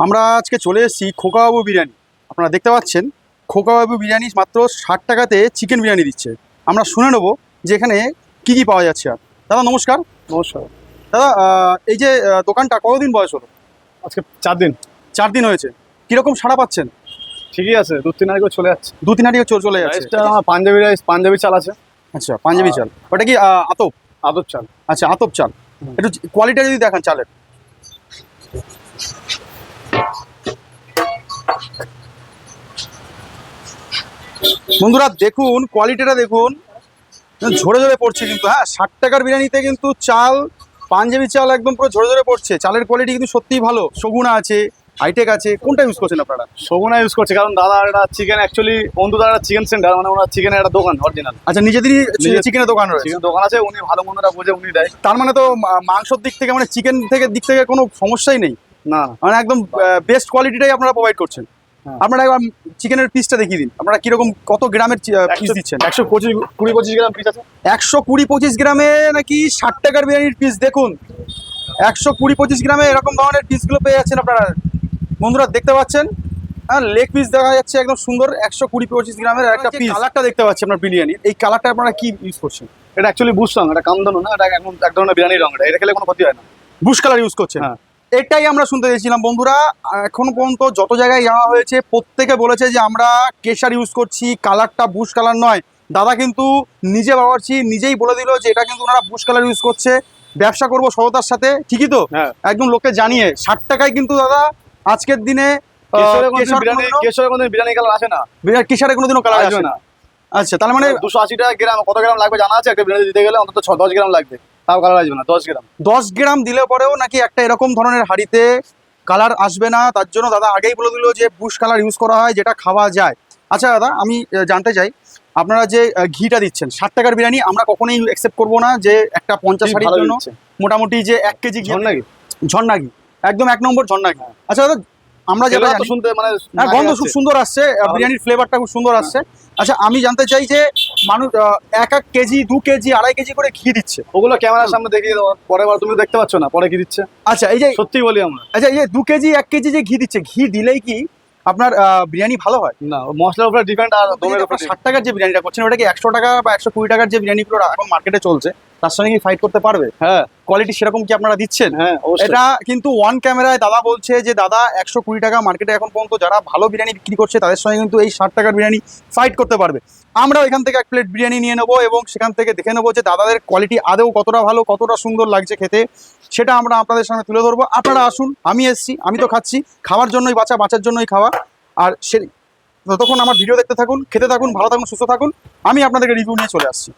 আমরা আজকে চলে এসেছি খোকাবাবু বিরিয়ানি। আপনারা দেখতে পাচ্ছেন খোকাবাবু বিরিয়ানি মাত্র 60 টাকাতে চিকেন বিরিয়ানি দিচ্ছে। আমরা শুনে নেব যে এখানে কী কী পাওয়া যাচ্ছে। আর দাদা নমস্কার। নমস্কার দাদা, এই যে দোকানটা কতদিন বয়স হলো? আজকে 4 দিন। 4 দিন হয়েছে। কীরকম সাড়া পাচ্ছেন? ঠিকই আছে, 2-3 হাঁড়ি করে চলে যাচ্ছে। 2-3 হাঁড়ি চলে যাচ্ছে। রাইসটা আমার পাঞ্জাবি রাইস, পাঞ্জাবি চাল আছে। আচ্ছা, পাঞ্জাবি চাল। ওটা কি আতপ? আদব চাল। আচ্ছা, আতপ চাল। একটু কোয়ালিটি যদি দেখান চালের। বন্ধুরা দেখুন, কোয়ালিটিটা দেখুন, ঝরে ঝরে পড়ছে কিন্তু। হ্যাঁ, 60 টাকার বিরিয়ানিতে কিন্তু চাল, পাঞ্জাবি চাল একদম পুরো ঝরে ঝরে পড়ছে। চালের কোয়ালিটি কিন্তু সত্যিই ভালো। সগুনা আছে, হাইটেক আছে। কোনটা ইউজ করছেন আপনারা? সগুনা ইউজ করছে, কারণ দাদা একটা চিকেন, অ্যাকচুয়ালি বন্ধু দাদা একটা চিকেন সেন্টার, মানে ওনার চিকেনের একটা দোকান অরিজিনাল। আচ্ছা, নিজেদেরই চিকেনের দোকান রয়েছে? চিকেন দোকান আছে, উনি ভালো মন্দটা বোঝে, উনি দেয়। তার মানে তো মাংসর দিক থেকে, মানে চিকেন দিক থেকে কোনো সমস্যাই নেই। না, মানে একদম বেস্ট কোয়ালিটিটাই আপনারা প্রোভাইড করছেন। আপনারা একবার চিকেনের পিসটা দেখিয়ে দিন। আপনারা কিরকম, কত গ্রামের পিস দিচ্ছেন? 120-25 গ্রাম পিস আছে। 120-25 গ্রামে নাকি 60 টাকার বিরিয়ানির পিস? দেখুন, 120-25 গ্রামে এরকম ধরনের পিসগুলো পেয়ে যাচ্ছেন আপনারা। বন্ধুরা দেখতে পাচ্ছেন, হ্যাঁ, লেগ পিস দেখা যাচ্ছে একদম সুন্দর। 120-25 গ্রামের একটা পিস। কালারটা দেখতে পাচ্ছি আপনার বিরিয়ানি, এই কালারটা আপনারা কি ইউজ করছেন? এটা অ্যাকচুয়ালি বুশ রং, এটা কামদানো না, এটা এক ধরনের বিরিয়ানি রং। এটা খেলে কোনো ক্ষতি হয় না। বুশ কালার ইউজ করছেন? হ্যাঁ। এটাই আমরা শুনতে চেয়েছিলাম বন্ধুরা। এখনো পর্যন্ত যত জায়গায় যাওয়া হয়েছে প্রত্যেকে বলেছে যে আমরা কেশার ইউজ করছি, কালারটা বুশ কালার নয়। দাদা কিন্তু নিজে বাবার্চি নিজেই বলে দিল যে এটা কিন্তু ওনারা বুশ কালার ইউজ করছে। ব্যবসা করবো সততার সাথে, ঠিকই তো? হ্যাঁ। একদম লোককে জানিয়ে 60 টাকায় কিন্তু দাদা আজকের দিনে কেশরে কোনো বিরিয়ানি কালার আসে না। কেশারে কোনোদিনও কালার আসে না। আচ্ছা, তার মানে 280 টাকা গ্রাম। কত গ্রাম লাগবে জানা আছে? একটা বিরিয়ানি দিতে গেলে অন্তত 10 গ্রাম লাগবে, তাও কালার আসবে না। 10 গ্রাম 10 গ্রাম দিলে পরেও নাকি একটা এরকম ধরনের হাঁড়িতে কালার আসবে না। তার জন্য দাদা আগেই বলে দিল যে বুশ কালার ইউজ করা হয়, যেটা খাওয়া যায়। আচ্ছা দাদা, আমি জানতে চাই আপনারা যে ঘিটা দিচ্ছেন 60 টাকার বিরিয়ানি, আমরা কখনোই অ্যাকসেপ্ট করবো না যে একটা 50 হাঁড়ির জন্য মোটামুটি যে 1 কেজি ঝর্ণা ঘি, একদম 1 নম্বর ঝর্ণা ঘি। আচ্ছা দাদা, আমরা যেটা শুনতে মানে গন্ধ খুব সুন্দর আসছে, বিরিয়ানির ফ্লেভারটা খুব সুন্দর আসছে। আচ্ছা, আমি জানতে চাই যে মানুষ 1 কেজি, 2 কেজি, 2.5 কেজি করে ঘি দিচ্ছে, ওগুলো ক্যামেরার সামনে দেখিয়ে দেওয়া, পরের বার তুমি দেখতে পাচ্ছ না পরে কি দিচ্ছে। আচ্ছা, এই যে সত্যি বলি আমরা, আচ্ছা, এই যে 2 কেজি 1 কেজি যে ঘি দিচ্ছে, ঘি দিলেই কি আপনার বিরিয়ানি ভালো হয়? না, মশলার উপরে ডিপেন্ড। আর দমের উপরে 60 টাকার যে বিরিয়ানিটা করছেন ওটা কি 100 টাকা বা 120 টাকার যে বিরিয়ানিগুলো এখন মার্কেটে চলছে তার সঙ্গে কি ফাইট করতে পারবে? হ্যাঁ। কোয়ালিটি সেরকম কি আপনারা দিচ্ছেন? হ্যাঁ, এটা কিন্তু ওয়ান ক্যামেরায় দাদা বলছে যে দাদা 120 টাকা মার্কেটে এখন পর্যন্ত যারা ভালো বিরিয়ানি বিক্রি করছে তাদের সঙ্গে কিন্তু এই 60 টাকার বিরিয়ানি ফাইট করতে পারবে। আমরাও এখান থেকে 1 প্লেট বিরিয়ানি নিয়ে নেবো এবং সেখান থেকে দেখে নেবো যে দাদাদের কোয়ালিটি আদৌ কতটা ভালো, কতটা সুন্দর লাগছে খেতে, সেটা আমরা আপনাদের সামনে তুলে ধরবো। আপনারা আসুন, আমি এসছি, আমি তো খাচ্ছি, খাওয়ার জন্যই বাঁচার জন্যই খাওয়া। আর ততক্ষণ আমার ভিডিও দেখতে থাকুন, খেতে থাকুন, ভালো থাকুন, সুস্থ থাকুন। আমি আপনাদেরকে রিভিউ নিয়ে চলে আসছি।